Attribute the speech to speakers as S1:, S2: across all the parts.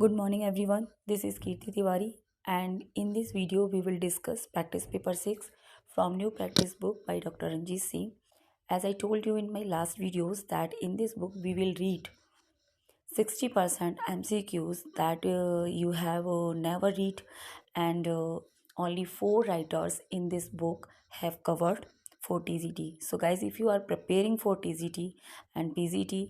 S1: Good morning everyone. This is Kirti Tiwari and in this video we will discuss practice paper 6 from new practice book by Dr. Ranjit Singh. As I told you in my last videos that in this book we will read 60% MCQs that you have never read and only 4 writers in this book have covered for TZT. So guys, if you are preparing for TZT and PZT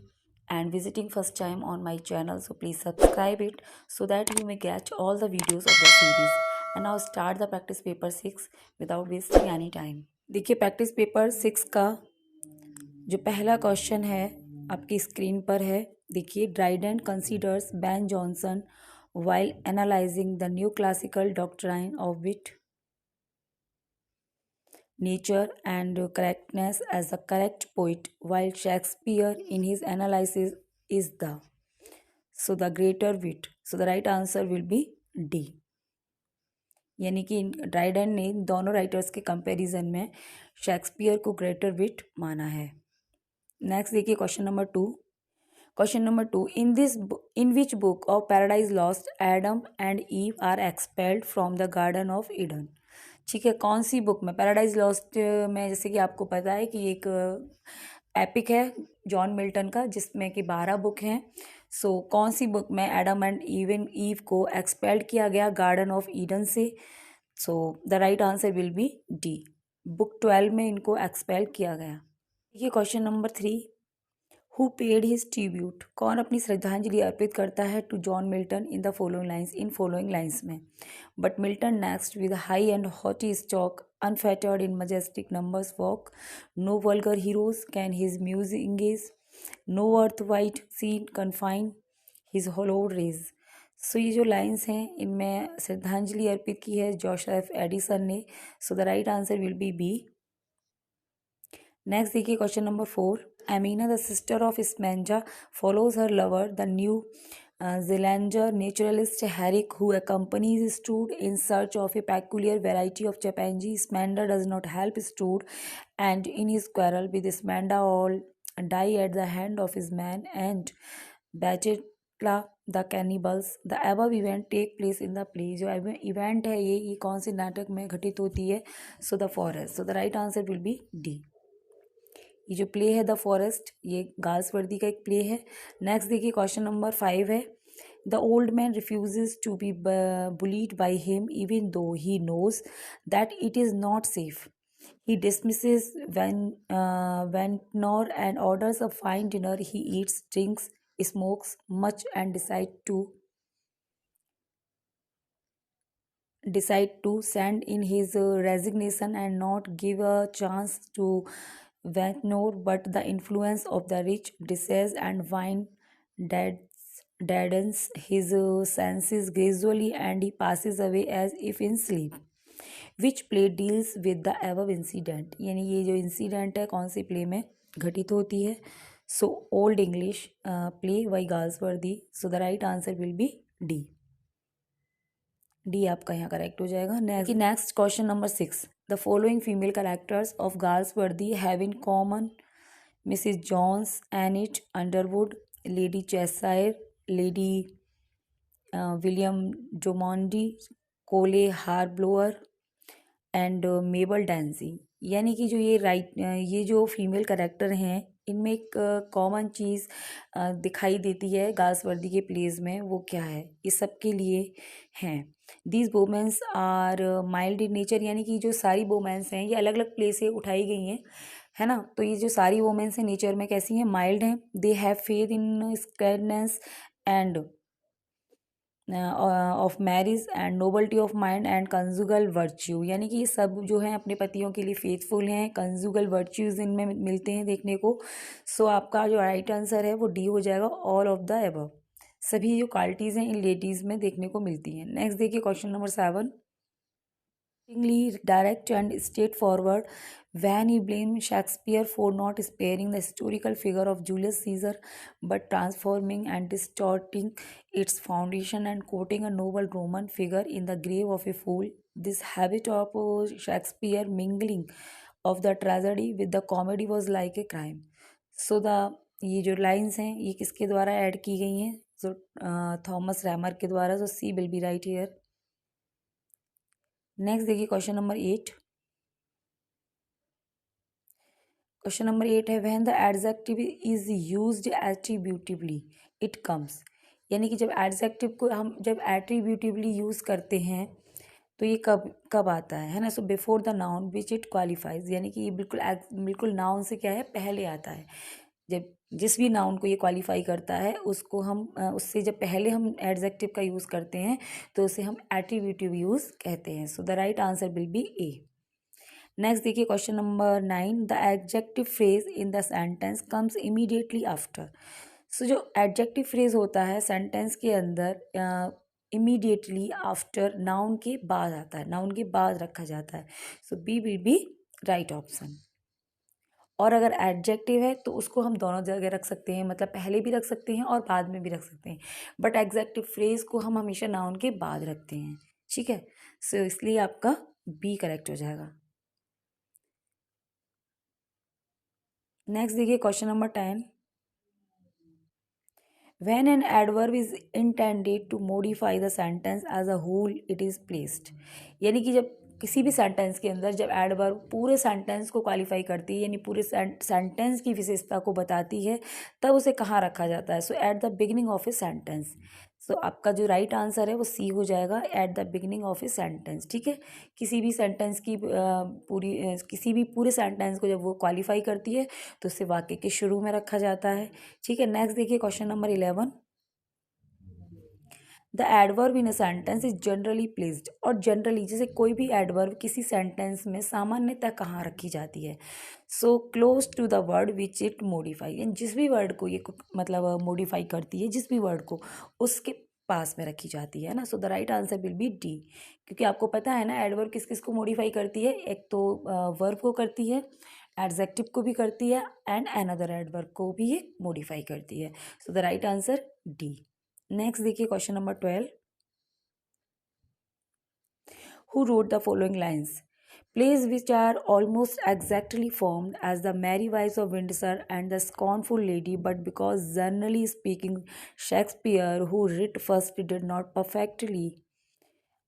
S1: and visiting first time on my channel, so please subscribe it so that you may get all the videos of the series. And now start the practice paper 6 without wasting any time. देखिए practice paper 6 का जो पहला question है आपकी screen पर है. देखिए, Dryden considers Ben Jonson while analyzing the new classical doctrine of wit, nature and correctness as a correct poet, while Shakespeare in his analysis is the greater wit. So the right answer will be D. यानी कि Dryden ने दोनों writers के comparison में Shakespeare को greater विट माना है. Next देखिए question number 2. Question number 2. In which book of Paradise Lost Adam and Eve are expelled from the Garden of Eden? ठीक है, कौन सी बुक में? पैराडाइज लॉस्ट में जैसे कि आपको पता है कि एक एपिक है जॉन मिल्टन का जिसमें कि 12 बुक हैं. सो कौन सी बुक में एडम एंड ईव को एक्सपेल्ड किया गया गार्डन ऑफ ईडन से? So the right answer will be D. Book 12 में इनको एक्सपेल किया गया. देखिए question number 3. Who paid his tribute? कौन अपनी श्रद्धांजलि अर्पित करता है to John Milton in the following lines में? But Milton next with high and haughty stock unfettered in majestic numbers walk no vulgar heroes can his muse engage no earth white scene confine his hallowed rays. So ये जो lines हैं इनमें श्रद्धांजलि अर्पित की है Joseph Addison ने. So the right answer will be B. Next देखिए question number 4. Amina, the sister of Ismanja, follows her lover, the New Zealander naturalist Herrick, who accompanies Stood in search of a peculiar variety of chimpanzee. Ismanda does not help Stood, and in his quarrel with Ismanda, all die at the hand of his man and Bachetla the cannibals. The above event take place in the play. जो event है ये कौन से नाटक में घटित होती है? So the forest. So the right answer will be D. ये जो प्ले है द फॉरेस्ट ये गाल्सवर्दी का एक प्ले है. नेक्स्ट देखिए क्वेश्चन नंबर 5 है. The old man refuses to be bullied by him even though he knows that it is not safe. He dismisses Ventnor and orders a fine dinner. He eats, drinks, smokes much and decide to send in his resignation and not give a chance to Ventnor, but the influence of the rich dishes and wine deadens his senses gradually and he passes away as if in sleep. Which play deals with the above incident? यानी ये जो incident है कौन C play में घटित होती है? So old English play by Galsworthy. So the right answer will be D. D आपका यहाँ करेक्ट हो जाएगा. Next question number 6. The following female characters of Galsworthy have in common Mrs Jones, Annette Underwood, Lady Cheshire, Lady William Jomondy, Cole Harblower and मेबल डेंजी. यानी कि जो ये जो female character हैं इनमें एक कॉमन चीज़ दिखाई देती है गाल्सवर्दी के प्लेज में. वो क्या है? ये सबके लिए हैं. These womens are mild in nature. यानी कि जो सारी वोमेंस हैं ये अलग अलग प्लेस से उठाई गई हैं, है ना. तो ये जो सारी वोमेंस हैं नेचर में कैसी हैं? माइल्ड हैं. They have faith in squareness and of marriage and nobility of mind and conjugal virtue. यानी कि सब जो हैं अपने पतियों के लिए फेथफुल हैं. कंजुगल वर्च्यूज इनमें मिलते हैं देखने को. सो आपका जो राइट आंसर है वो डी हो जाएगा. All of the above. सभी जो क्वालिटीज़ हैं इन लेडीज़ में देखने को मिलती हैं. नेक्स्ट देखिए question number 7. Direct and straightforward when he blamed Shakespeare for not sparing the historical figure of Julius Caesar but transforming and distorting its foundation and quoting a noble Roman figure in the grave of a fool. This habit of Shakespeare mingling of the tragedy with the comedy was like a crime. So ये जो lines हैं ये किसके द्वारा add की गई हैं? सो Thomas Rymer के द्वारा, so C will be right here. Next देखिए क्वेश्चन नंबर 8। क्वेश्चन नंबर 8 है when the adjective is used attributively it comes, यानी कि जब एडजेक्टिव को हम जब एट्रीब्यूटिवली यूज़ करते हैं तो ये कब कब आता है ना। So before the noun which it qualifies, यानी कि ये बिल्कुल बिल्कुल नाउन से क्या है पहले आता है। जब जिस भी नाउन को ये क्वालिफाई करता है उसको हम उससे जब पहले हम एडजेक्टिव का यूज़ करते हैं तो उसे हम एट्रीब्यूटिव यूज़ कहते हैं। So the right answer will be A. Next देखिए question number 9। The adjective phrase in the sentence comes immediately after. So जो एडजेक्टिव फ्रेज होता है सेंटेंस के अंदर इमीडिएटली आफ्टर नाउन के बाद आता है, नाउन के बाद रखा जाता है। So B will be right option. और अगर एडजेक्टिव है तो उसको हम दोनों जगह रख सकते हैं, मतलब पहले भी रख सकते हैं और बाद में भी रख सकते हैं, बट एग्जेक्टिव फ्रेज को हम हमेशा नाउन के बाद रखते हैं। ठीक है, सो इसलिए आपका बी करेक्ट हो जाएगा। नेक्स्ट देखिए question number 10। When an adverb is intended to modify the sentence as a whole, it is placed। यानी कि जब किसी भी सेंटेंस के अंदर जब एडवर्ब पूरे सेंटेंस को क्वालिफाई करती है, यानी पूरे सेंटेंस की विशेषता को बताती है, तब उसे कहाँ रखा जाता है। So at the beginning of a sentence. So आपका जो राइट आंसर है वो सी हो जाएगा, at the beginning of a sentence. ठीक है, किसी भी सेंटेंस की किसी भी पूरे सेंटेंस को जब वो क्वालिफाई करती है तो उसे वाक्य के शुरू में रखा जाता है। ठीक है, नेक्स्ट देखिए question number 11। The adverb in a sentence is generally placed. और जनरली जैसे कोई भी एडवर्ब किसी सेंटेंस में सामान्यतः कहाँ रखी जाती है। So close to the word which it modify, यानी जिस भी वर्ड को ये मतलब मोडिफाई करती है, जिस भी वर्ड को उसके पास में रखी जाती है ना। सो the right answer will be D, क्योंकि आपको पता है ना एडवर्ब किस किस को मोडिफाई करती है। एक तो वर्ब को करती है, एडजेक्टिव को भी करती है, एंड अनदर एडवर्ब को भी ये मोडिफाई करती है। So the right answer D. Next देखिए question number 12। Who wrote the following lines. Plays which are almost exactly formed as the Merry Wives of Windsor and the Scornful Lady, but because generally speaking, Shakespeare, who writ first, did not perfectly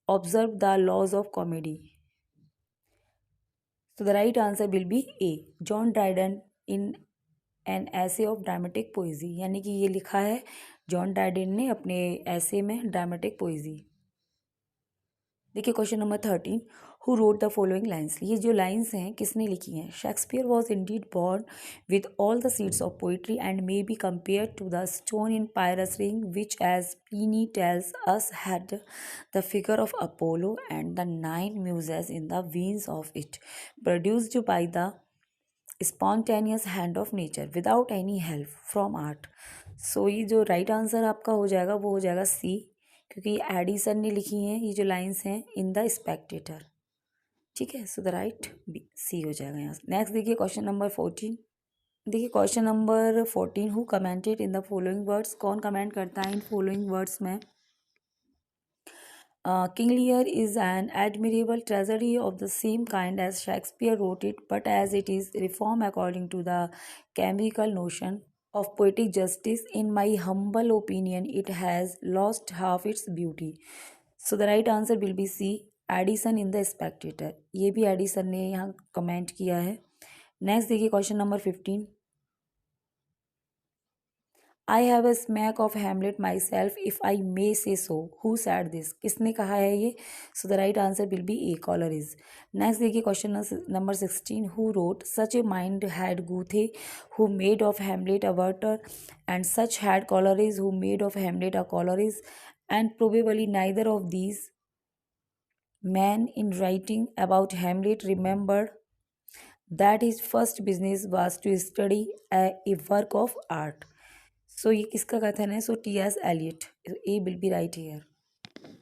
S1: observe the laws of comedy. So the right answer will be A. John Dryden in an essay of dramatic poesy, यानी कि ये लिखा है John डायडेन ने अपने ऐसे में dramatic poesy. देखिए question number 13। Who wrote the following lines. ये जो लाइन्स हैं किसने लिखी हैं। Shakespeare was indeed born with all the seeds of poetry and may be compare to the stone in Pyrrhus ring which as Pliny tells us had the figure of Apollo and the 9 muses in the veins of it, produced by the spontaneous hand of nature without any help from art. So ये जो right answer आपका हो जाएगा वो हो जाएगा सी, क्योंकि ये एडिसन ने लिखी हैं ये जो लाइन्स हैं इन द स्पेक्टेटर। ठीक है, so the right B C हो जाएगा यहाँ। नेक्स्ट देखिए क्वेश्चन नंबर 14। देखिए question number 14। Who commented in the following words. कौन कमेंट करता है इन फॉलोइंग वर्ड्स में। King Lear is an admirable tragedy of the same kind as Shakespeare wrote it, but as it is reformed according to the chemical notion of poetic justice, in my humble opinion, it has lost half its beauty. So the right answer will be C. Edison in the Spectator. ये भी Edison ने यहाँ comment किया है। Next देखिए question number 15। I have a smack of Hamlet myself if I may say so, who said this. किसने कहा है ये। So the right answer will be A, Coleridge. Next देखिए question number 16। Who wrote such a mind had Goethe who made of Hamlet a Werther and such had Coleridge who made of Hamlet a Coleridge, and probably neither of these man in writing about Hamlet remembered that his first business was to study a work of art। So ये किसका कथन है। सो T S. Eliot. A will be right here.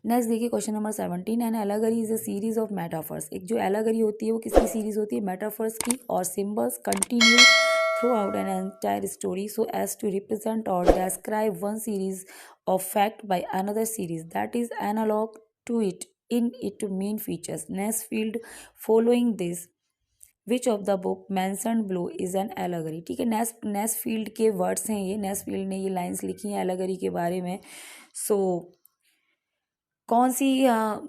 S1: Next देखिए question number 17। An allegory is a series of metaphors. एक जो allegory होती है वो किसकी सीरीज होती है। मेटाफर्स की और symbols continue throughout an entire story so as to represent और describe one series of fact by another series that is analogue to it in it main features. Next field following this which of the book mentioned below is an allegory. ठीक है, Nesfield के words हैं ये, Nesfield ने ये lines लिखी हैं allegory के बारे में। सो कौन सी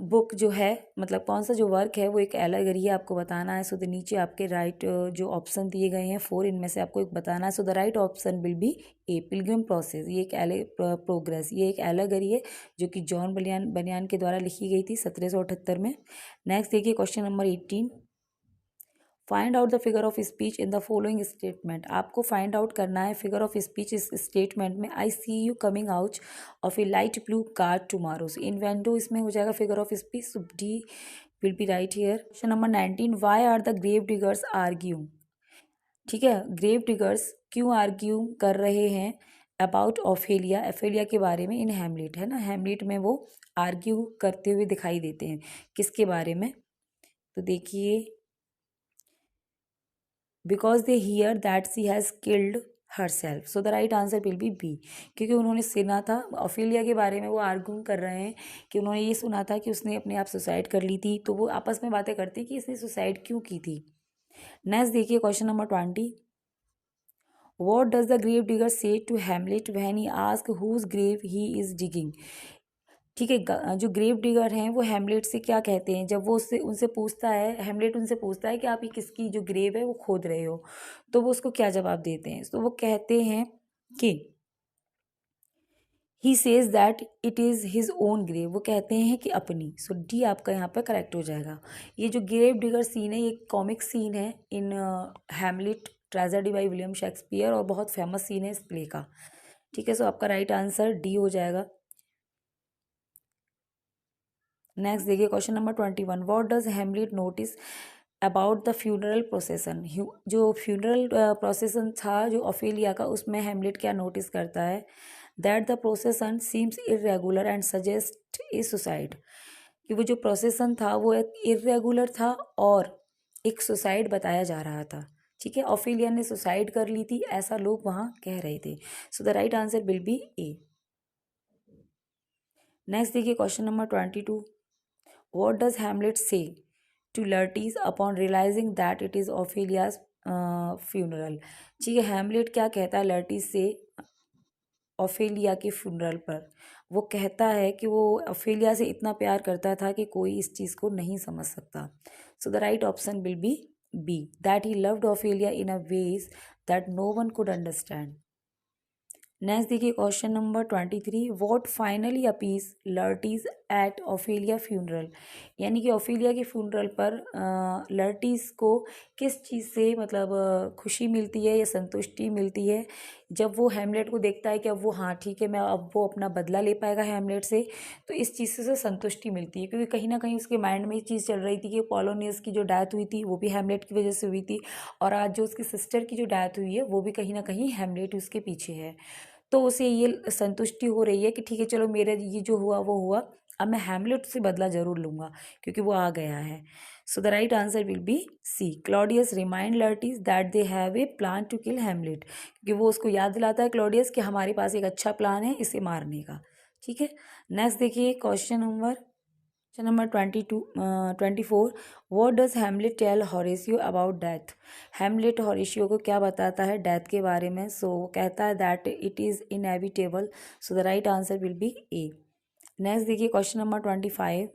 S1: बुक जो है, मतलब कौन सा जो वर्क है वो एक एलेगरी है, आपको बताना है। सो द नीचे आपके राइट जो ऑप्शन दिए गए हैं 4, इनमें से आपको एक बताना है। So the right option will be A, Pilgrim process. ये एक प्रोग्रेस, ये एक एलेगरी है जो कि जॉन बनियान के द्वारा लिखी गई थी 1778 में। नेक्स्ट देखिए question number 18, find out the figure of speech in the following statement. आपको फाइंड आउट करना है फिगर ऑफ स्पीच इस स्टेटमेंट में। I see you coming out of a light blue car tomorrow. So इन्वेंटो इसमें हो जाएगा figure of speech. So D will be right here. Question number 19, why are the grave diggers argue. ठीक है, grave diggers क्यों argue कर रहे हैं अबाउट ऑफेलिया, एफेलिया के बारे में इन हैमलेट, है ना। हैमलेट में वो आर्ग्यू करते हुए दिखाई देते हैं, किसके बारे में। तो देखिए, because they hear that she has killed herself. So the right answer will be B, क्योंकि उन्होंने सुना था ऑफेलिया के बारे में, वो आर्ग्यू कर रहे हैं कि उन्होंने ये सुना था कि उसने अपने आप सुसाइड कर ली थी, तो वो आपस में बातें करते कि इसने सुसाइड क्यों की थी। नेक्स्ट देखिए question number 20, what does the grave digger say to Hamlet when he ask whose grave he is digging. ठीक है, जो ग्रेव डिगर हैं वो हैमलेट से क्या कहते हैं, जब वो उससे उनसे पूछता है, हैमलेट उनसे पूछता है कि आप ये किसकी जो ग्रेव है वो खोद रहे हो, तो वो उसको क्या जवाब देते हैं। तो वो कहते हैं कि he says that it is his own grave, वो कहते हैं कि अपनी। सो डी आपका यहाँ पर करेक्ट हो जाएगा। ये जो ग्रेव डिगर सीन है ये कॉमिक सीन है in Hamlet tragedy by William Shakespeare, और बहुत फेमस सीन है इस प्ले का। ठीक है, सो आपका राइट आंसर डी हो जाएगा। नेक्स्ट देखिए question number 21, what does Hamlet notice about the funeral प्रोसेसन। जो फ्यूनरल प्रोसेसन था जो ऑफेलिया का, उसमें हैमलेट क्या नोटिस करता है, that the प्रोसेसन seems irregular and suggest A suicide. कि वो जो प्रोसेसन था वो एक इरेगुलर था और एक सुसाइड बताया जा रहा था। ठीक है, ऑफेलिया ने सुसाइड कर ली थी, ऐसा लोग वहाँ कह रहे थे। सो the right answer will be A. Next देखिए question number 22, what does Hamlet say to Laertes upon realizing that it is Ophelia's funeral। ठीक है, हैमलेट क्या कहता है लर्टिस से ऑफेलिया के फ्यूनरल पर। वो कहता है कि वो ऑफेलिया से इतना प्यार करता था कि कोई इस चीज़ को नहीं समझ सकता। So the right option will be B, that he loved Ophelia in a ways that no one could understand. Next देखिए question number 23, what finally appease Laertes at Ophelia funeral. यानी कि ऑफेलिया के फ्यूनरल पर लर्टिस को किस चीज़ से मतलब खुशी मिलती है या संतुष्टि मिलती है, जब वो हैमलेट को देखता है कि अब वो, हाँ ठीक है, मैं अब वो अपना बदला ले पाएगा हैमलेट से, तो इस चीज़ से उसे संतुष्टि मिलती है। क्योंकि कहीं ना कहीं उसके माइंड में ये चीज़ चल रही थी कि पोलोनियस की जो डेथ हुई थी वो भी हैमलेट की वजह से हुई थी, और आज जो उसकी सिस्टर की जो डेथ हुई है वो भी कहीं ना कहीं हैमलेट उसके पीछे है। तो उसे ये संतुष्टि हो रही है कि ठीक है चलो, मेरा ये जो हुआ वो हुआ, अब मैं हैमलेट से बदला जरूर लूंगा क्योंकि वो आ गया है। So the right answer will be C, Claudius remind Laertes that they have a plan to kill Hamlet. क्योंकि वो उसको याद दिलाता है क्लॉडियस कि हमारे पास एक अच्छा प्लान है इसे मारने का। ठीक है, नेक्स्ट देखिए question number 24, what does Hamlet tell Horatio about death. Hamlet Horatio को क्या बताता है डेथ के बारे में। सो कहता है that it is inevitable. So the right answer will be A. Next देखिए question number 25,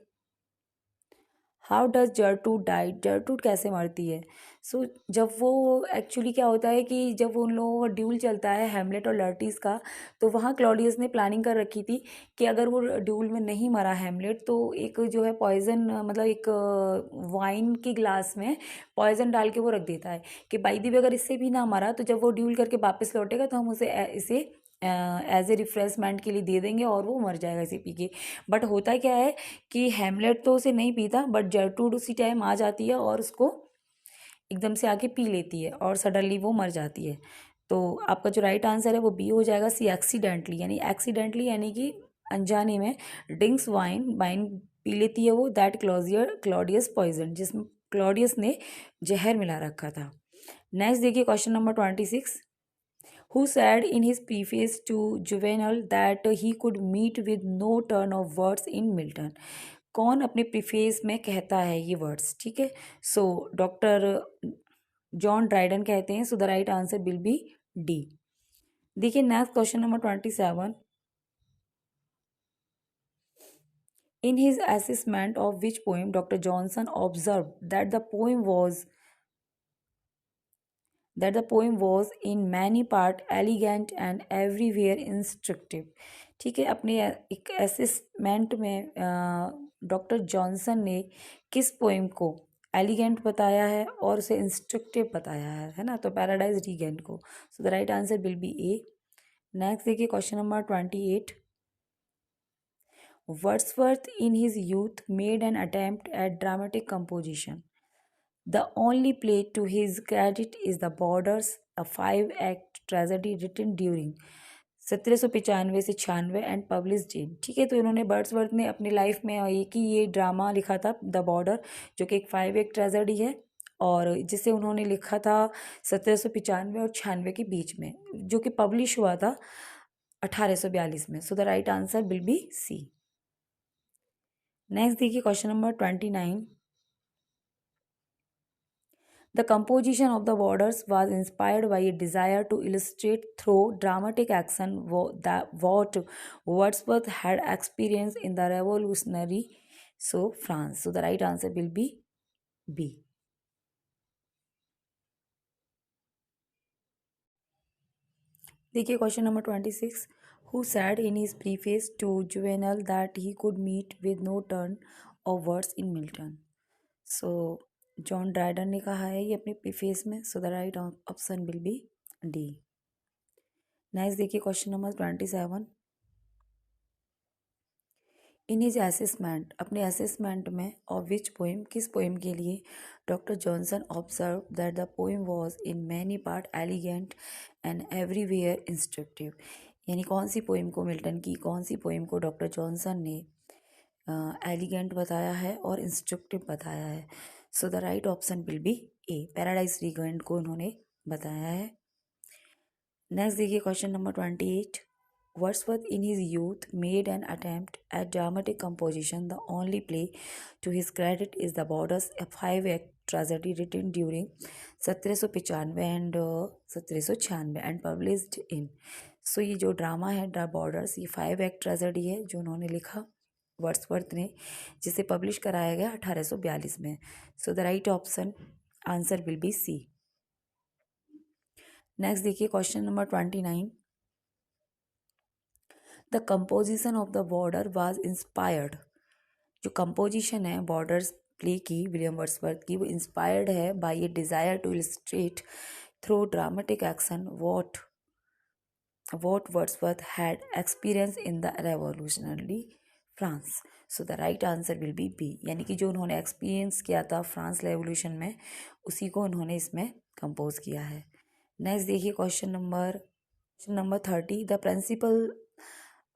S1: how does Gertrude die. Gertrude कैसे मरती है। सो जब वो एक्चुअली क्या होता है कि जब उन लोगों का ड्यूल चलता है हैमलेट और लर्टिस का, तो वहाँ क्लॉडियस ने प्लानिंग कर रखी थी कि अगर वो ड्यूल में नहीं मरा हैमलेट, तो एक जो है पॉइजन, मतलब एक वाइन के ग्लास में पॉइजन डाल के वो रख देता है कि बाई दी वे अगर इससे भी ना मरा तो जब वो ड्यूल करके वापस लौटेगा तो हम इसे एज ए रिफ्रेशमेंट के लिए दे देंगे और वो मर जाएगा इसे पी के। बट होता क्या है कि हैमलेट तो उसे नहीं पीता, बट जर्टूड उसी टाइम आ जाती है और उसको एकदम से आके पी लेती है और सडनली वो मर जाती है। तो आपका जो राइट आंसर है वो बी हो जाएगा, सी एक्सीडेंटली। यानी कि अनजाने में ड्रिंक्स वाइन, वाइन पी लेती है वो, दैट क्लॉडियस पॉइजन, जिसमें क्लॉडियस ने जहर मिला रखा था। नेक्स्ट देखिए question number 26, who said in his preface to Juvenal that he could meet with no turn of words in Milton। कौन अपने प्रीफेस में कहता है ये वर्ड्स। ठीक है, सो डॉक्टर जॉन ड्राइडन कहते हैं। So the right answer will be D. देखिए next question number 27। In his assessment of which poem, Dr. Johnson observed that the poem was in many part elegant and everywhere instructive। ठीक है, अपने एक assessment में doctor Johnson ने किस poem को elegant बताया है और उसे इंस्ट्रक्टिव बताया है ना, तो पैराडाइज रीगेंट को। सो the right answer will be A. Next देखिए question number 28। Wordsworth in his youth made an attempt at dramatic composition. The only play to his credit is The Borders, a 5-act tragedy written during 1795 से 96 and published in. ठीक है, तो इन्होंने बर्ड्सवर्थ ने अपनी life में एक ही ये ड्रामा लिखा था द बॉर्डर, जो कि एक 5-act ट्रेजेडी है और जिसे उन्होंने लिखा था 1795 और 96 के बीच में, जो कि पब्लिश हुआ था 1842 में। So the right answer will be C. Next देखिए question number 29। The composition of the borders was inspired by a desire to illustrate through dramatic action what Wordsworth had experienced in the revolutionary France. So the right answer will be B. देखिए question number 26। Who said in his preface to Juvenal that he could meet with no turn of words in Milton? So John Dryden ने कहा है ये अपने preface में। So the right option will be D. Next देखिए question number 27। In his assessment, अपने assessment में of which poem, किस पोएम के लिए doctor Johnson observe that the poem was in many part elegant and everywhere instructive. यानी कौन सी poem को, मिल्टन की कौन सी पोएम को डॉक्टर जॉनसन ने एलिगेंट बताया है और इंस्ट्रक्टिव बताया है। So the right option will be A, Paradise Regained को उन्होंने बताया है। नेक्स्ट देखिए question number 28। Wordsworth in his youth made an attempt at dramatic composition. The only play to his credit is The Borders, a 5-act tragedy written during 1795 and 1796 and published in। सो ये जो drama है the borders, ये 5-act tragedy है जो उन्होंने लिखा Wordsworth ने, जिसे पब्लिश कराया गया 1842 में। So the right option answer will be C. Next देखिए question number 29। The composition of the border was inspired. जो कंपोजिशन है बॉर्डर्स प्ले की विलियम वर्ड्सवर्थ की, वो इंस्पायर्ड है by a desire to illustrate through dramatic action what Wordsworth had experienced in the revolutionary France। So the right answer will be B. यानी कि जो उन्होंने एक्सपीरियंस किया था फ्रांस रेवोल्यूशन में, उसी को उन्होंने इसमें कंपोज किया है। नेक्स्ट देखिए question number 30। The principal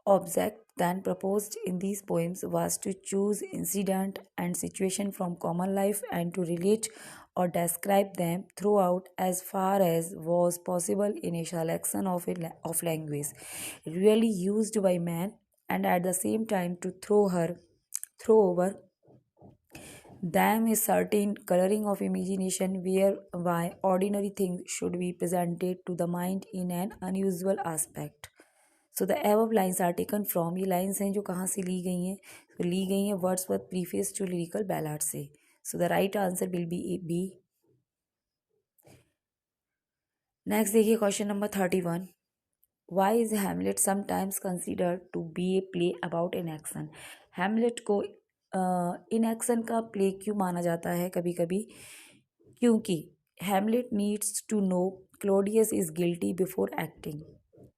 S1: object then proposed in these poems was to choose incident and situation from common life and to relate or describe them throughout as far as was possible in a selection of language really used by man, and at the same time to throw over them a certain coloring of imagination whereby ordinary things should be presented to the mind in an unusual aspect। So the above lines are taken from, ये lines हैं जो कहाँ से ली गई हैं, तो ली गई हैं Wordsworth preface to lyrical ballad से। So the right answer will be B. Next देखिए question number 31। Why is Hamlet sometimes considered to be a play about an action. Hamlet को इन एक्शन का प्ले क्यों माना जाता है कभी कभी? क्योंकि Hamlet needs to know Claudius is guilty before acting.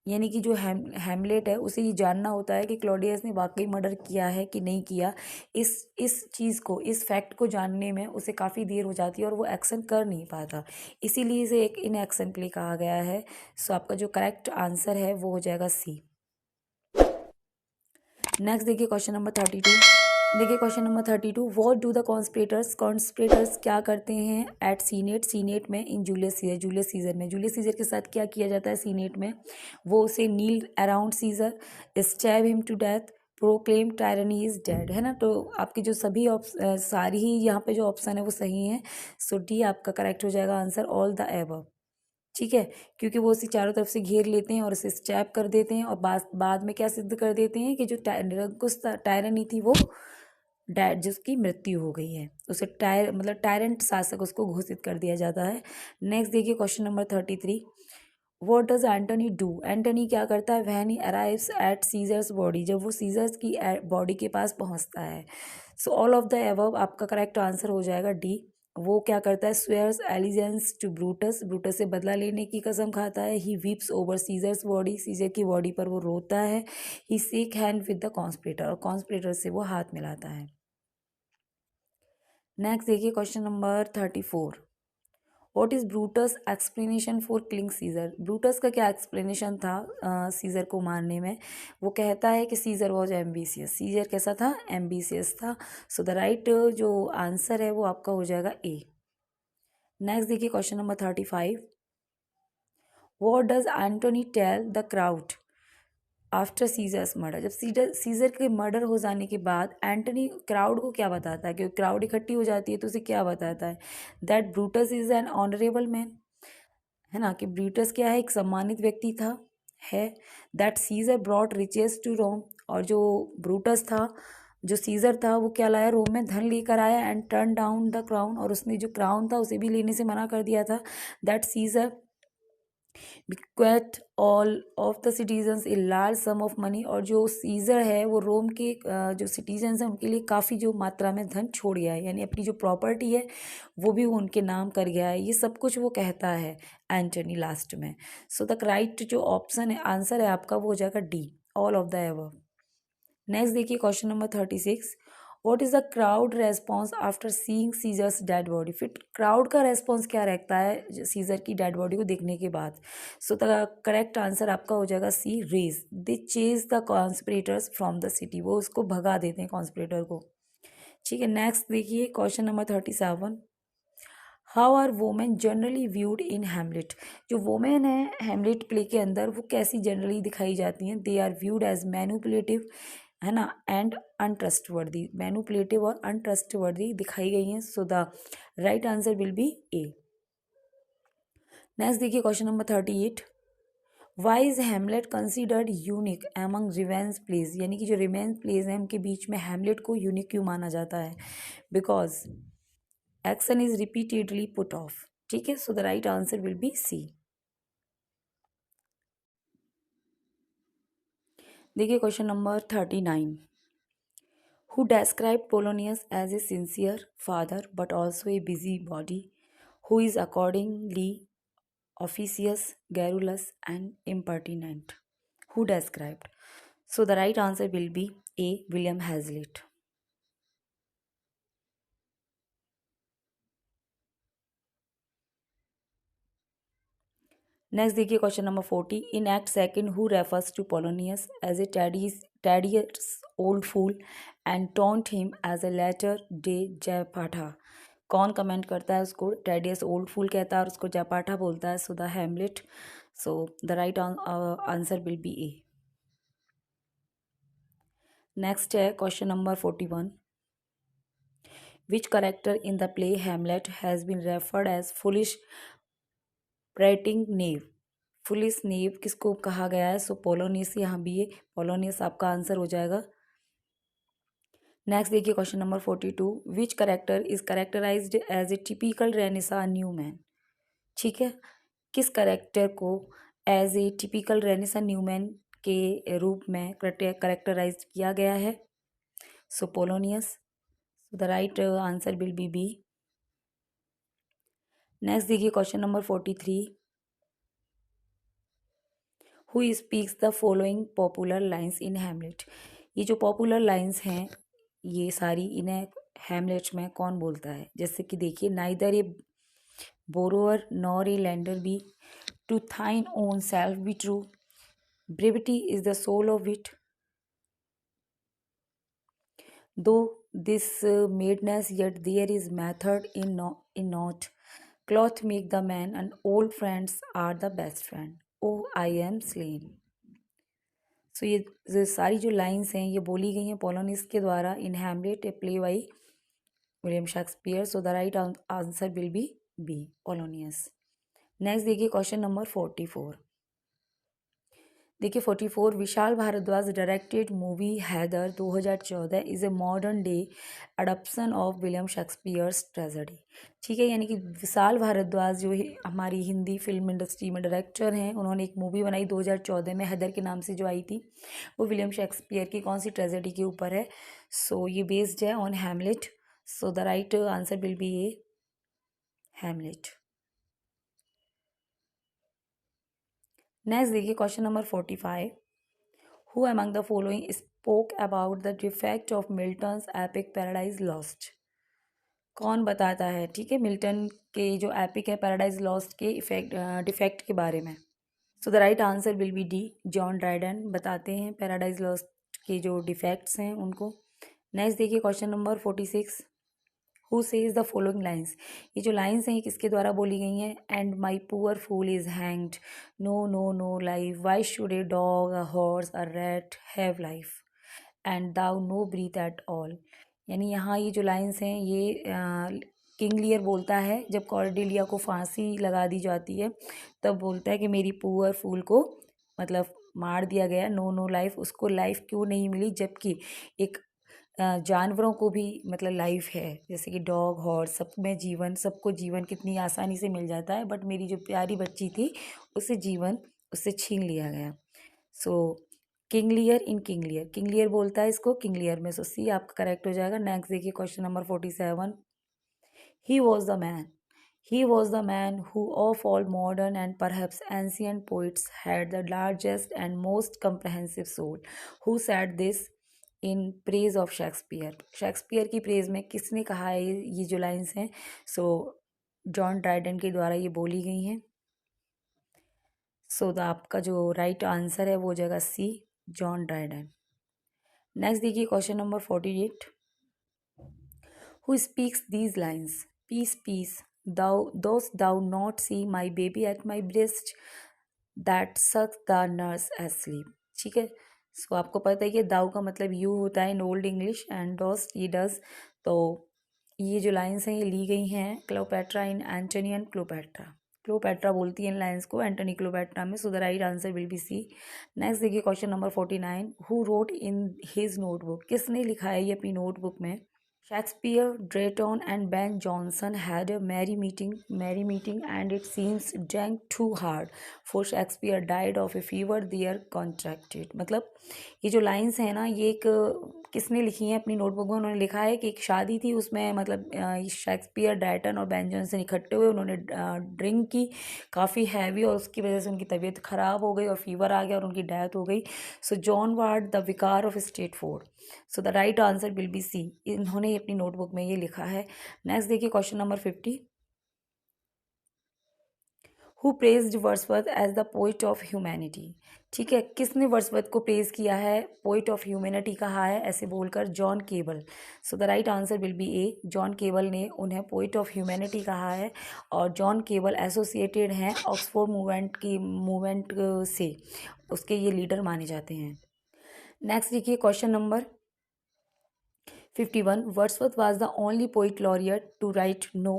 S1: यानी कि जो हैमलेट है उसे ये जानना होता है कि क्लॉडियस ने वाकई मर्डर किया है कि नहीं किया। इस चीज़ को, इस फैक्ट को जानने में उसे काफ़ी देर हो जाती है और वो एक्शन कर नहीं पाता, इसीलिए इसे एक इन एक्शन प्ले कहा गया है। सो आपका जो करेक्ट आंसर है वो हो जाएगा सी। नेक्स्ट देखिए क्वेश्चन नंबर 32। देखिए question number 32। What do the conspirators क्या करते हैं एट सीनेट में इन जूलियस सीजर में। जूलियस सीजर के साथ क्या किया जाता है सीनेट में? वो उसे kneel around Caesar, stab him to death, proclaim tyranny is dead, है ना। तो आपके जो सभी सारी ही यहाँ पे जो ऑप्शन है वो सही हैं। सो डी आपका करेक्ट हो जाएगा आंसर, ऑल द एबव। ठीक है, क्योंकि वो उसे चारों तरफ से घेर लेते हैं और उसे स्टैप कर देते हैं और बाद में क्या सिद्ध कर देते हैं कि जो निरंकुश टायरनी थी वो डैड जिसकी मृत्यु हो गई है, उसे मतलब टायरेंट शासक उसको घोषित कर दिया जाता है। नेक्स्ट देखिए question number 33। What does Antony do, Antony क्या करता है when he arrives at Caesar's body, जब वो सीजर्स की बॉडी के पास पहुंचता है। So all of the above आपका करेक्ट आंसर हो जाएगा डी। वो क्या करता है, swears allegiance to Brutus, Brutus से बदला लेने की कसम खाता है। He weeps over Caesar's body, Caesar की बॉडी पर वो रोता है। ही shake hand with the conspirator, और कॉन्स्पिरेटर से वो हाथ मिलाता है। नेक्स्ट देखिए question number 34। What is Brutus explanation for killing Caesar, Brutus का क्या एक्सप्लेनेशन था सीजर को मारने में। वो कहता है कि सीजर वॉज एम्बिशियस, सीजर कैसा था, एम्बिशियस था। सो द राइट जो आंसर है वो आपका हो जाएगा ए। नेक्स्ट देखिए question number 35। What does Antony tell the crowd after Caesar's murder, जब सीजर के मर्डर हो जाने के बाद एंटनी क्राउड को क्या बताता है, क्योंकि क्राउड इकट्ठी हो जाती है तो उसे क्या बताता है, that Brutus is an honourable man, है ना, कि ब्रूटस क्या है, एक सम्मानित व्यक्ति था, है। That Caesar brought riches to Rome, और जो ब्रूटस था, जो सीजर था, वो क्या लाया, रोम में धन लेकर आया। And turn down the crown, और उसने जो क्राउन था उसे भी लेने से मना कर दिया था। That Caesar bequeathed all of the citizens a large sum of money, और जो सीजर है वो रोम के जो सिटीजन्स हैं उनके लिए काफ़ी जो मात्रा में धन छोड़ गया है, यानी अपनी जो प्रॉपर्टी है वो भी वो उनके नाम कर गया है। ये सब कुछ वो कहता है एंटनी लास्ट में। सो द राइट जो ऑप्शन है, आंसर है आपका, वो हो जाएगा D, all of the above. Next देखिए question number 36। What is the crowd response after seeing Caesar's dead body, फिर क्राउड का रेस्पॉन्स क्या रहता है सीजर की डेड बॉडी को देखने के बाद। सो द करेक्ट आंसर आपका हो जाएगा C, rage. They chase the conspirators from the city, वो उसको भगा देते हैं कॉन्स्पिरेटर को। ठीक है, नेक्स्ट देखिए question number 37। How are women generally viewed in Hamlet, जो वोमेन है हेमलेट प्ले के अंदर वो कैसी जनरली दिखाई जाती हैं, they are viewed as manipulative, है ना, एंड अनट्रस्टवर्दी, मैनुपुलेटिव और अनट्रस्टवर्दी दिखाई गई हैं। So the right answer will be A. Next देखिए question number 38। Why is Hamlet considered unique among revenge plays, यानी कि जो रिवेंज प्लेज हैं उनके बीच में हेमलेट को यूनिक क्यों माना जाता है, because action is repeatedly put off. ठीक है, so the right answer will be C. देखिए question number 39। Who described Polonius as a sincere father but also a busybody, who is accordingly officious, garrulous, and impertinent. Who described? So the right answer will be A. William Hazlitt. Next देखिए question number 40। In act second who refers to Polonius as a tedious old fool and taunt him as a latter day Jephthah, कौन comment करता है उसको, tedious old फूल कहता है और उसको Jephthah बोलता है। So the Hamlet. So the right answer will be A. Next है question number 41। Which character in the play Hamlet has been referred as foolish prating knave, foolish knave किसको कहा गया है, सो पोलोनियस, यहाँ भी ये पोलोनियस आपका answer हो जाएगा। नेक्स्ट देखिए question number 42। Which character is characterized as a typical renaissance new man, ठीक है, किस करेक्टर को as a typical renaissance new man के रूप में करेक्टराइज किया गया है, so Polonius. The right answer will be B. Next देखिए question number 43। Who speaks the following popular lines in Hamlet, ये जो पॉपुलर लाइन्स हैं ये सारी इन्हें हेमलेट में कौन बोलता है, जैसे कि देखिए, neither a borrower nor a lender be, to thine own self be true, brevity is the soul of wit, though this madness yet there is method in not, cloth make the man and old friends are the best friend, O I am slain. So ये सारी जो lines हैं ये बोली गई हैं Polonius के द्वारा in Hamlet, a play by William Shakespeare. So the right answer will be B, Polonius. Next देखिए क्वेश्चन नंबर 44. देखिए 44, Vishal Bhardwaj directed movie Haider 2014 is a modern day adaptation of William Shakespeare's tragedy. ठीक है, यानी कि विशाल भारद्वाज जो है हमारी हिंदी फिल्म इंडस्ट्री में डायरेक्टर हैं, उन्होंने एक मूवी बनाई 2014 में हैदर के नाम से जो आई थी. वो विलियम शेक्सपियर की कौन सी ट्रेजेडी के ऊपर है? सो ये बेस्ड है on Hamlet. So the right answer will be A, Hamlet. Next देखिए question number 45. Who among the following spoke about the defect of Milton's epic Paradise Lost? कौन बताता है, ठीक है, मिल्टन के जो एपिक है पैराडाइज लॉस्ट के डिफेक्ट के बारे में? So the right answer will be D, John Dryden बताते हैं पैराडाइज लॉस्ट के जो डिफेक्ट्स हैं उनको. नेक्स्ट देखिए question number 46. Who says the following lines? ये जो लाइन्स हैं ये किसके द्वारा बोली गई हैं? And my poor fool is hanged, no no no life, why should a dog, a horse, a rat have life, and thou no breath at all. यानी यहाँ ये जो लाइन्स हैं ये किंग लियर बोलता है जब कॉर्डेलिया को फांसी लगा दी जाती है, तब बोलता है कि मेरी पुअर फूल को मतलब मार दिया गया, नो नो लाइफ, उसको लाइफ क्यों नहीं मिली, जबकि एक जानवरों को भी मतलब लाइफ है, जैसे कि डॉग हॉर्स, सब में जीवन, सबको जीवन कितनी आसानी से मिल जाता है, बट मेरी जो प्यारी बच्ची थी उसे जीवन उससे छीन लिया गया. सो किंग लियर इन किंग लियर, किंग लियर बोलता है इसको किंग लियर में. सो सी आपका करेक्ट हो जाएगा. नेक्स्ट देखिए question number 47. He was the man, he was the man who of all modern and perhaps ancient poets had the largest and most comprehensive soul. Who said this in praise of Shakespeare? Shakespeare की praise में किसने कहा है ये जो lines हैं? सो John Dryden के द्वारा ये बोली गई हैं. सो आपका जो राइट आंसर है वो हो जाएगा सी, जॉन ड्राइडन. नेक्स्ट देखिए question number 48. Who speaks these lines? Peace, peace, dost thou not see my baby at my breast, that sucks the nurse asleep. ठीक है, सो आपको पता है कि दाउ का मतलब यू होता है इन ओल्ड इंग्लिश, एंड डोस्ट ये डस. तो ये जो लाइन्स हैं ये ली गई हैं क्लोपेट्रा इन एंटनी एंड क्लोपेट्रा. क्लोपेट्रा बोलती है इन लाइन्स को, एंटनी क्लोपेट्रा में. So the right answer will be C. Next देखिए question number 49. Who wrote in his notebook? किसने लिखा है ये अपनी नोटबुक में? Shakespeare, Drayton, and Ben Jonson had a merry meeting, and it seems drank too hard, for Shakespeare died of a fever there contracted. मतलब ये जो lines हैं ना ये एक किसने लिखी हैं अपनी नोटबुक में? उन्होंने लिखा है कि एक शादी थी उसमें मतलब शेक्सपियर, ड्रायटन और बेन जॉनसन इकट्ठे हुए, उन्होंने ड्रिंक की काफ़ी हैवी, और उसकी वजह से उनकी तबीयत ख़राब हो गई और फीवर आ गया और उनकी डेथ हो गई. So John Ward the vicar of Stratford. So the right answer will be C. इन्होंने अपनी नोटबुक में ये लिखा है. नेक्स्ट देखिए question number 50. Who praised Wordsworth as the poet of humanity? ठीक है, किसने वर्ड्सवर्थ को प्रेज किया है, पोइट ऑफ ह्यूमैनिटी कहा है ऐसे बोलकर? John cable. So the right answer will be A, John cable ने उन्हें पोइट ऑफ ह्यूमैनिटी कहा है. और जॉन केबल एसोसिएटेड हैं ऑक्सफोर्ड मूवमेंट से, उसके ये लीडर माने जाते हैं. नेक्स्ट देखिए question number 51. Wordsworth was the only poet laureate to write no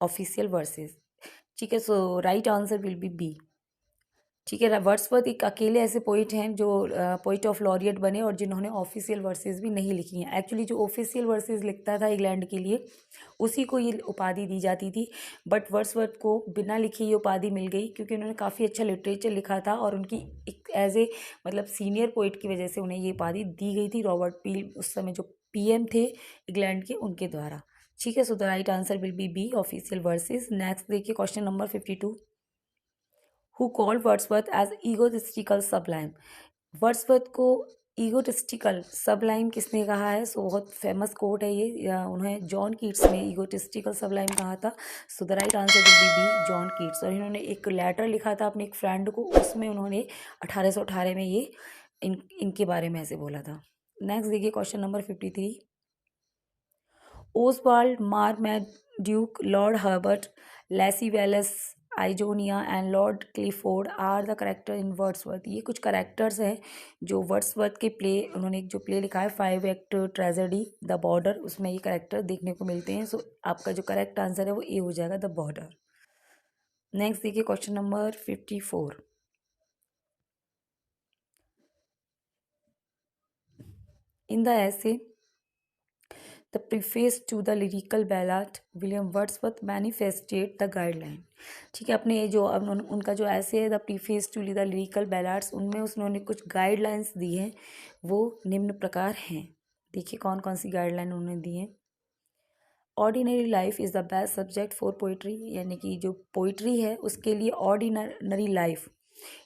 S1: official verses. ठीक है, so right answer will be B. ठीक है, वर्ड्सवर्थ एक अकेले ऐसे पोइट हैं जो पोइट ऑफ लॉरियट बने और जिन्होंने ऑफिशियल वर्सेस भी नहीं लिखी हैं. एक्चुअली जो ऑफिशियल वर्सेस लिखता था इंग्लैंड के लिए उसी को ये उपाधि दी जाती थी, बट वर्ड्सवर्थ को बिना लिखे ये उपाधि मिल गई क्योंकि उन्होंने काफ़ी अच्छा लिटरेचर लिखा था और उनकी एक एज ए मतलब सीनियर पोइट की वजह से उन्हें ये उपाधि दी गई थी रॉबर्ट पील उस समय जो पीएम थे इंग्लैंड के, उनके द्वारा. ठीक है, so the right answer will be B, official verses. Next देखिए question number 52. Who called Wordsworth as egotistical sublime? Wordsworth को ईगोटिस्टिकल सबलाइम किसने कहा है? सो बहुत फेमस कोट है ये, उन्हें जॉन कीट्स ने ईगोटिस्टिकल सबलाइम कहा था. So the right answer will be B, John Keats. और इन्होंने एक लेटर लिखा था अपने एक फ्रेंड को, उसमें उन्होंने 1818 में ये इनके बारे में ऐसे बोला था. नेक्स्ट देखिए question number 53. Oswald Marmaduke, lord Herbert, Lacy Wallace, Idonea and lord Clifford are the character in Wordsworth. ये कुछ करेक्टर्स हैं जो वर्ड्सवर्थ के प्ले, उन्होंने एक जो प्ले लिखा है 5 एक्ट ट्रेजेडी द बॉर्डर, उसमें ये करेक्टर देखने को मिलते हैं। सो आपका जो करेक्ट आंसर है वो ए हो जाएगा, द बॉर्डर। नेक्स्ट देखिए question number 54। In the essay the preface to the lyrical ballad William Wordsworth manifested the guideline. ठीक है, अपने जो उनका जो ऐसे है the preface to the lyrical ballads, उनमें उन्होंने कुछ गाइडलाइंस दी हैं, वो निम्न प्रकार हैं। देखिए कौन कौन सी गाइडलाइन उन्होंने दी हैं। Ordinary life is the best subject for poetry, यानी कि जो पोइट्री है उसके लिए ऑर्डिनरी लाइफ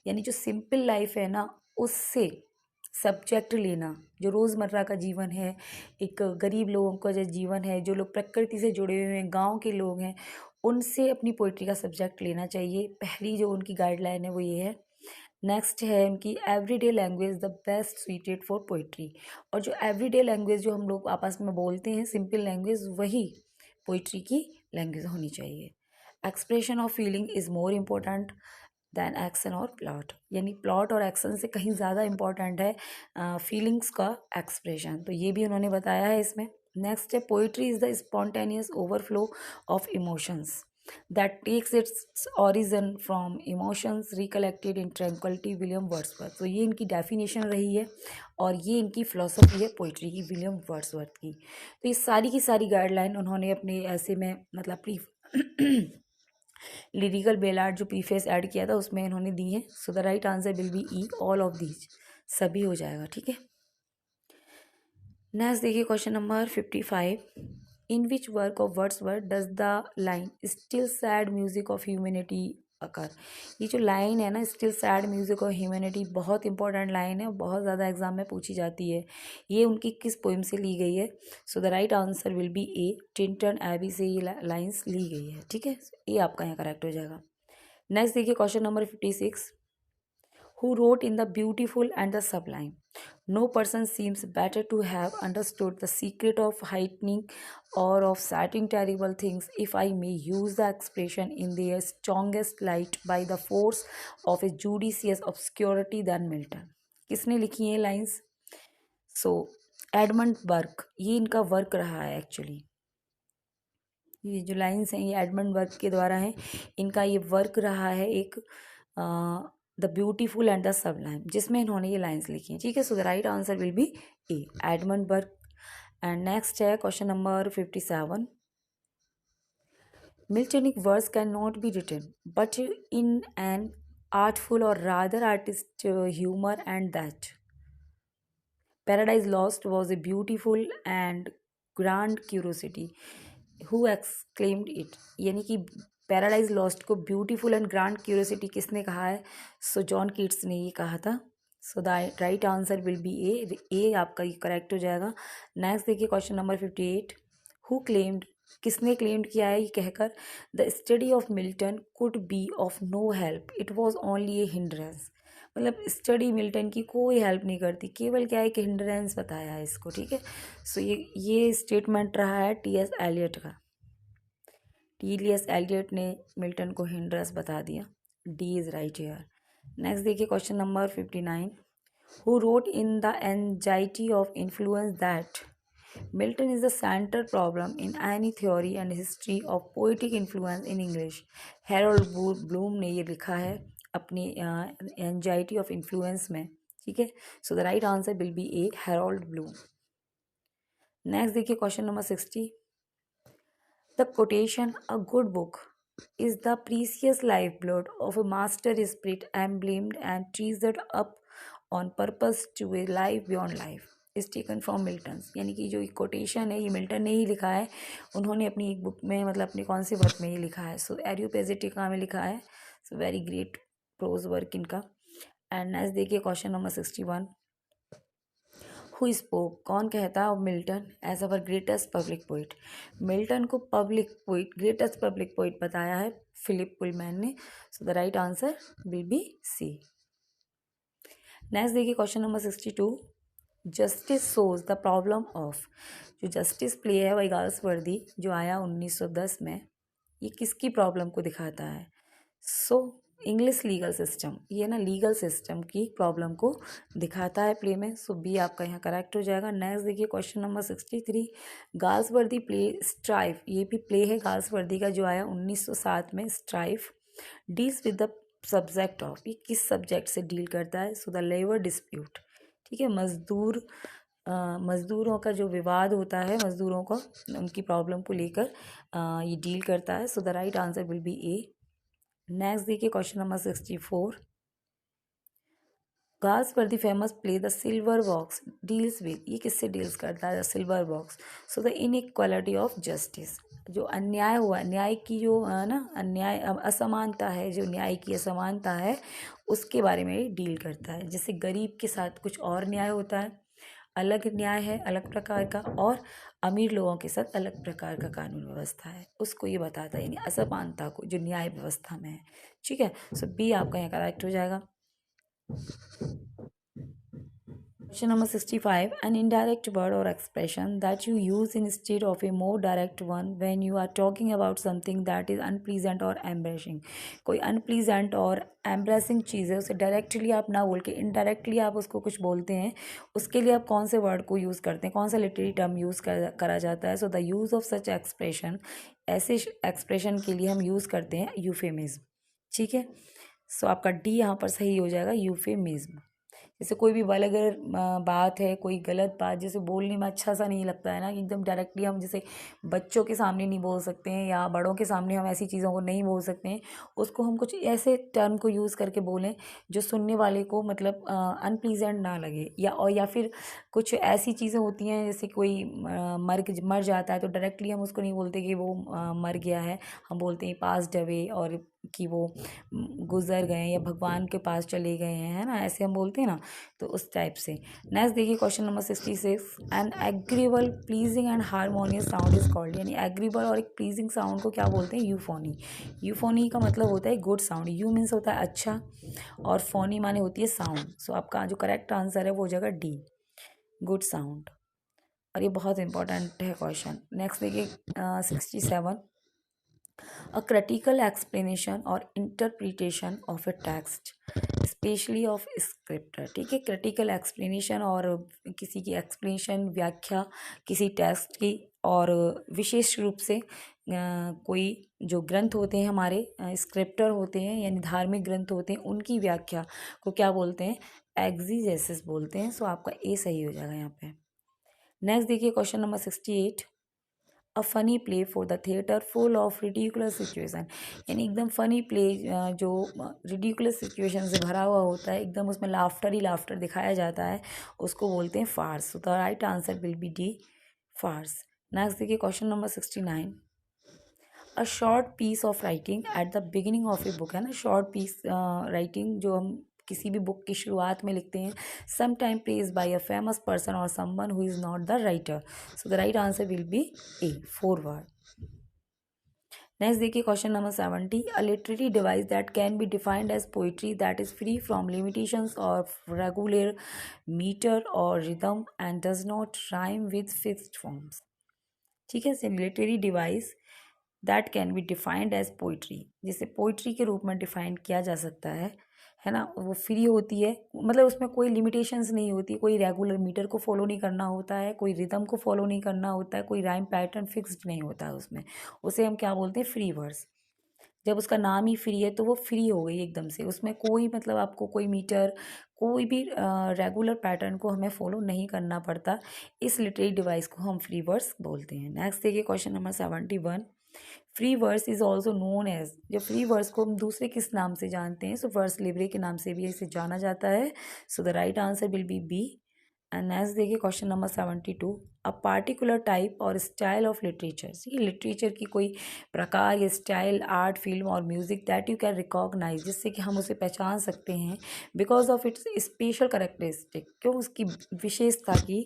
S1: यानी जो सिंपल लाइफ है ना, उससे सब्जेक्ट लेना। जो रोज़मर्रा का जीवन है, एक गरीब लोगों का जो जीवन है, जो लोग प्रकृति से जुड़े हुए हैं, गांव के लोग हैं, उनसे अपनी पोइट्री का सब्जेक्ट लेना चाहिए। पहली जो उनकी गाइडलाइन है वो ये है। नेक्स्ट है उनकी everyday language the best suited for poetry. और जो एवरीडे लैंग्वेज जो हम लोग आपस में बोलते हैं, सिंपल लैंग्वेज, वही पोइट्री की लैंग्वेज होनी चाहिए। Expression of feeling is more important than action और प्लॉट, यानी प्लॉट और एक्शन से कहीं ज़्यादा इम्पॉर्टेंट है फीलिंग्स का एक्सप्रेशन, तो ये भी उन्होंने बताया है इसमें। नेक्स्ट है poetry is the spontaneous overflow of emotions that takes its origin from emotions recollected in tranquillity, William Wordsworth. तो ये इनकी डेफिनेशन रही है और ये इनकी फिलोसफी है पोइट्री की, विलियम वर्ड्सवर्थ की। तो ये सारी की सारी गाइडलाइन उन्होंने अपने ऐसे में मतलब लिरिकल बेलार्ड जो प्रीफेस ऐड किया था उसमें इन्होंने दी है। So the right answer will be E, all of these, सभी हो जाएगा। ठीक है, नेक्स्ट देखिए question number 55। In which work of Wordsworth does the line still sad music of humanity occur. ये जो लाइन है ना, still sad music of humanity, बहुत इंपॉर्टेंट लाइन है, बहुत ज़्यादा एग्जाम में पूछी जाती है। ये उनकी किस पोइम से ली गई है? So the right answer will be A, Tintern Abbey से ये लाइन्स ली गई है। ठीक है, ये आपका यहाँ करेक्ट हो जाएगा। नेक्स्ट देखिए question number 56। Who wrote in the beautiful and the sublime? No person seems better to have understood the secret of heightening or of setting terrible things, if I may use the expression, in their strongest light by the force of a judicious obscurity than Milton. किसने लिखी है lines? सो Edmund Burke, ये इनका work रहा है actually. ये जो lines हैं ये एडमंड बर्क के द्वारा है, इनका ये वर्क रहा है एक the beautiful and the Sublime, जिसमें इन्होंने ये लाइन्स लिखी हैं। ठीक है, so the right answer will be A, Edmund Burke. And next है question number 57। Miltonic verse cannot be written but in an artful or rather artist humor, and that Paradise Lost was a beautiful and grand curiosity. Who exclaimed it? यानी कि paradise lost को beautiful and grand curiosity किसने कहा है? सो John Keats ने ये कहा था। So the right answer will be A, A आपका ये करेक्ट हो जाएगा। नेक्स्ट देखिए क्वेश्चन नंबर 58। हु क्लेम्ड, किसने क्लेम्ड किया है ये कहकर, the study of Milton could be of no help, it was only a hindrance. मतलब स्टडी मिल्टन की कोई हेल्प नहीं करती, केवल क्या है कि हिंड्रेंस बताया है इसको। ठीक है, सो ये स्टेटमेंट रहा है टी.एस. एलियट का। टी.एस. एलियट ने मिल्टन को हिंड्रेंस बता दिया। D is right here. Next देखिए question number 59। Who wrote in the anxiety of influence that Milton is the central problem in any theory and history of poetic influence in English? Harold Bloom ने ये लिखा है अपनी anxiety of influence में। ठीक है, so the right answer will be A, Harold Bloom. Next देखिए question number 60। The quotation a good book is the precious lifeblood of a master spirit emblemed and treasured up on purpose to a life beyond life is taken from Milton. यानी कि जो एक quotation है ये Milton ने ही लिखा है, उन्होंने अपनी एक बुक में, मतलब अपने कौन से वर्क में ये लिखा है? सो एरियोपेजिटिका में लिखा है। So very great prose work इनका। एंड नेक्स्ट देखिए क्वेश्चन नंबर 61। हु स्पोक, कौन कहता है Milton as our greatest public poet? Milton को public poet, greatest public poet बताया है फिलिप पुलमैन ने। So the right answer will be C. Next देखिए question number 62। Justice shows the problem of, जो justice play है वही girls वर्दी जो आया 1910 में, ये किसकी प्रॉब्लम को दिखाता है? सो इंग्लिश लीगल सिस्टम, ये ना लीगल सिस्टम की प्रॉब्लम को दिखाता है प्ले में। सो बी आपका यहाँ करेक्ट हो जाएगा। नेक्स्ट देखिए question number 63, Galsworthy play strife, ये भी प्ले है गाल्सवर्दी का जो आया 1907 में। Strife deals with the subject of, ये किस सब्जेक्ट से डील करता है? सो द लेबर डिस्प्यूट, ठीक है, मजदूरों का जो विवाद होता है, मजदूरों का उनकी प्रॉब्लम को लेकर ये डील करता है। So the right answer will be A. Next देखिए क्वेश्चन नंबर 64, गाल्स पर the famous play the silver box deals with, ये किससे डील्स करता है? The silver box. So the inequality of justice, जो अन्याय हुआ, न्याय की जो ना अन्याय असमानता है, जो न्याय की असमानता है उसके बारे में डील करता है। जैसे गरीब के साथ कुछ और न्याय होता है, अलग न्याय है अलग प्रकार का, और अमीर लोगों के साथ अलग प्रकार का कानून व्यवस्था है, उसको ये बताता है, यानी असमानता को जो न्याय व्यवस्था में है। ठीक है, सो बी आपका यहाँ करेक्ट हो जाएगा। Question number 65, an indirect word or expression that you use instead of a more direct one when you are talking about something that is unpleasant or embarrassing। कोई unpleasant और embarrassing चीज़ है, उसे directly आप ना बोल के इनडायरेक्टली आप उसको कुछ बोलते हैं, उसके लिए आप कौन से वर्ड को यूज़ करते हैं, कौन सा लिटरेरी टर्म यूज़ करा जाता है? So the use of such expression, ऐसे एक्सप्रेशन के लिए हम यूज़ करते हैं यूफेमिज्म। ठीक है, सो आपका डी यहाँ पर सही हो जाएगा, यूफेमिज्म। जैसे कोई भी वल्गर बात है, कोई गलत बात, जैसे बोलने में अच्छा सा नहीं लगता है ना, कि एकदम डायरेक्टली हम जैसे बच्चों के सामने नहीं बोल सकते हैं या बड़ों के सामने हम ऐसी चीज़ों को नहीं बोल सकते हैं, उसको हम कुछ ऐसे टर्म को यूज़ करके बोलें जो सुनने वाले को मतलब अनप्लीजेंट ना लगे, या फिर कुछ ऐसी चीज़ें होती हैं जैसे कोई मर जाता है तो डायरेक्टली हम उसको नहीं बोलते कि वो मर गया है, हम बोलते हैं पास्ट अवे, और कि वो गुजर गए या भगवान के पास चले गए हैं, है ना, ऐसे हम बोलते हैं ना, तो उस टाइप से। नेक्स्ट देखिए question number 66, an agreeable pleasing and harmonious sound is called, यानी एग्रीबल और एक प्लीजिंग साउंड को क्या बोलते हैं? यूफोनी। यूफोनी का मतलब होता है गुड साउंड, यू मीन्स होता है अच्छा, और फोनी माने होती है साउंड। सो आपका जो करेक्ट आंसर है वो हो जाएगा डी, गुड साउंड। और ये बहुत इंपॉर्टेंट है क्वेश्चन। नेक्स्ट देखिए 67, a critical explanation or interpretation of a text specially of scripture. ठीक है, क्रिटिकल एक्सप्लेनेशन और किसी की एक्सप्लेनेशन, व्याख्या किसी टेक्स्ट की, और विशेष रूप से कोई जो ग्रंथ होते हैं हमारे, स्क्रिप्टर होते हैं यानी धार्मिक ग्रंथ होते हैं, उनकी व्याख्या को क्या बोलते हैं? एक्जीजेसिस बोलते हैं। सो आपका ए सही हो जाएगा यहाँ पे। नेक्स्ट देखिए question number 68, a funny play for the theatre full of ridiculous situation, यानी एकदम फनी प्ले जो रिडिकुलस सिचुएशन से भरा हुआ होता है, एकदम उसमें लाफ्टर ही लाफ्टर दिखाया जाता है, उसको बोलते हैं फार्स। तो the right answer will be D, farce. Next देखिए question number 69, a short piece of writing at the beginning of a book, है ना, शॉर्ट पीस राइटिंग जो हम किसी भी बुक की शुरुआत में लिखते हैं, some time praise by a famous person or someone who is not the writer. So the right answer will be A, 4 word. Next देखिए question number 70, a literary device that can be defined as poetry that is free from limitations of regular meter or rhythm and does not rhyme with fixed forms. ठीक है, literary device that can be defined as poetry, जिसे poetry के रूप में define किया जा सकता है ना, वो फ्री होती है, मतलब उसमें कोई लिमिटेशंस नहीं होती, कोई रेगुलर मीटर को फॉलो नहीं करना होता है, कोई रिदम को फॉलो नहीं करना होता है, कोई राइम पैटर्न फिक्स्ड नहीं होता है उसमें, उसे हम क्या बोलते हैं? Free verse. जब उसका नाम ही फ्री है तो वो फ्री हो गई एकदम से, उसमें कोई मतलब आपको कोई मीटर, कोई भी रेगुलर पैटर्न को हमें फॉलो नहीं करना पड़ता, इस लिटरेरी डिवाइस को हम फ्री वर्स बोलते हैं। नेक्स्ट देखिए question number 71, free verse is also known as, जो फ्री वर्स को हम दूसरे किस नाम से जानते हैं? सो वर्स लिब्रे के नाम से भी इसे जाना जाता है। So the right answer will be B. And next देखिए question number 72, a particular type or style of literature, ये लिटरेचर की कोई प्रकार या style, art, film or music that you can recognise, जिससे कि हम उसे पहचान सकते हैं, because of its special characteristic, क्यों? उसकी विशेषता की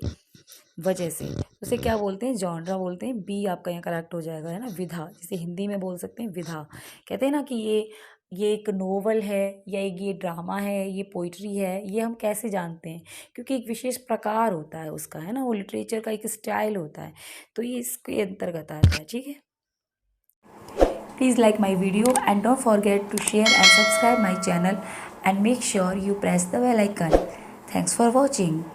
S1: वजह से उसे क्या बोलते हैं? जॉनरा बोलते हैं। बी आपका यहाँ करेक्ट हो जाएगा, है ना, विधा, जिसे हिंदी में बोल सकते हैं विधा। कहते हैं ना कि ये एक नोवेल है, या एक ये ड्रामा है, ये पोइट्री है, ये हम कैसे जानते हैं? क्योंकि एक विशेष प्रकार होता है उसका, है ना, वो लिटरेचर का एक स्टाइल होता है, तो ये इसके अंतर्गत आता है। ठीक है, Please like my video and don't forget to share and subscribe my channel and make sure you press the bell icon. Thanks for watching.